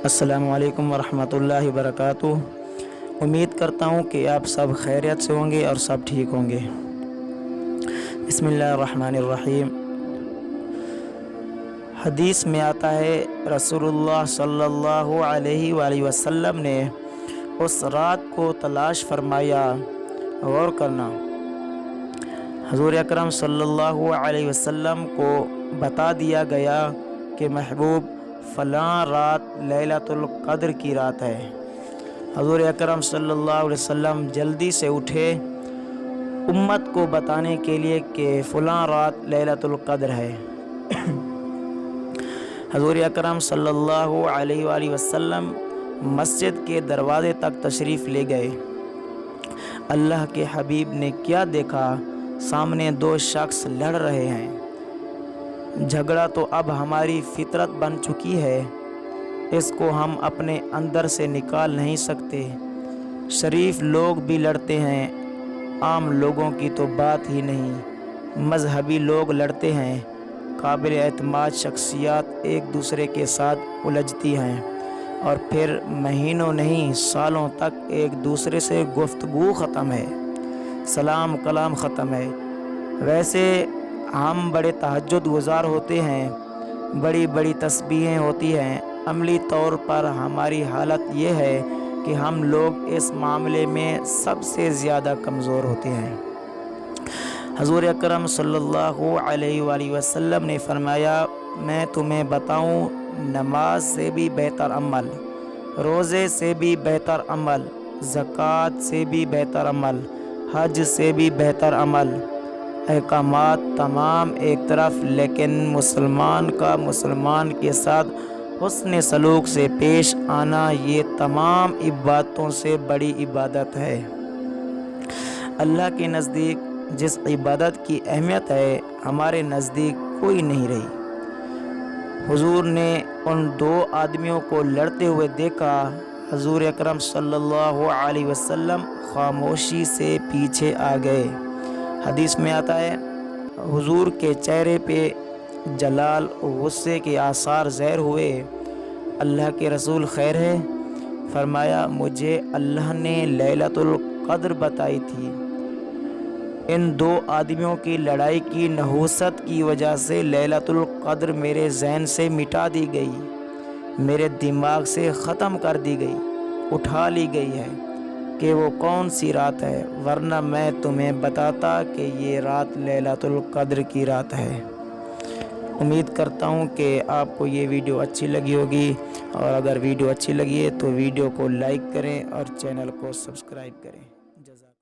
अस्सलामु अलैकुम वरहमतुल्लाहि वबरकातुह। उम्मीद करता हूँ कि आप सब खैरियत से होंगे और सब ठीक होंगे। बिस्मिल्लाहिर्रहमानिर्रहीम। हदीस में आता है रसूलुल्लाह सल्लल्लाहु अलैहि वसल्लम ने उस रात को तलाश फरमाया। गौर करना, हुज़ूर अकरम सल्लल्लाहु अलैहि वसल्लम को बता दिया गया कि महबूब फ़लाँ रात लैलतुल क़द्र की रात है। हुज़ूर अकरम सल्लल्लाहु अलैहि वसल्लम जल्दी से उठे उम्मत को बताने के लिए कि फ़लाँ रात लैलतुल क़द्र है। हुज़ूर अकरम सल्लल्लाहु अलैहि वसल्लम मस्जिद के दरवाज़े तक तशरीफ़ ले गए। अल्लाह के हबीब ने क्या देखा, सामने दो शख्स लड़ रहे हैं। झगड़ा तो अब हमारी फितरत बन चुकी है, इसको हम अपने अंदर से निकाल नहीं सकते। शरीफ लोग भी लड़ते हैं, आम लोगों की तो बात ही नहीं। मजहबी लोग लड़ते हैं, काबिल एतमाद शख्सियत एक दूसरे के साथ उलझती हैं और फिर महीनों नहीं सालों तक एक दूसरे से गुफ्तगू ख़त्म है, सलाम कलाम ख़त्म है। वैसे हम बड़े तहज्जुद गुज़ार होते हैं, बड़ी बड़ी तस्बीहें होती हैं। अमली तौर पर हमारी हालत ये है कि हम लोग इस मामले में सबसे ज़्यादा कमज़ोर होते हैं। हुज़ूर अकरम सल्लल्लाहु अलैहि वसल्लम ने फरमाया, मैं तुम्हें बताऊं, नमाज से भी बेहतर अमल, रोज़े से भी बेहतर अमल, ज़कात से भी बेहतर अमल, हज से भी बेहतर अमल, अहकामात तमाम एक तरफ, लेकिन मुसलमान का मुसलमान के साथ हुस्न सलूक से पेश आना, ये तमाम इबादतों से बड़ी इबादत है। अल्लाह के नज़दीक जिस इबादत की अहमियत है, हमारे नज़दीक कोई नहीं रही। हुजूर ने उन दो आदमियों को लड़ते हुए देखा। हुजूर अकरम सल्लल्लाहु अलैहि वसल्लम खामोशी से पीछे आ गए। हदीस में आता है, हुजूर के चेहरे पे जलाल गुस्से के आसार ज़ाहिर हुए। अल्लाह के रसूल खैर है? फरमाया, मुझे अल्लाह ने लैलतुल क़द्र बताई थी। इन दो आदमियों की लड़ाई की नहूसत की वजह से लैलतुल क़द्र मेरे ज़हन से मिटा दी गई, मेरे दिमाग से ख़त्म कर दी गई, उठा ली गई है कि वो कौन सी रात है, वरना मैं तुम्हें बताता कि ये रात लैलतुल क़द्र की रात है। उम्मीद करता हूँ कि आपको ये वीडियो अच्छी लगी होगी, और अगर वीडियो अच्छी लगी है तो वीडियो को लाइक करें और चैनल को सब्सक्राइब करें।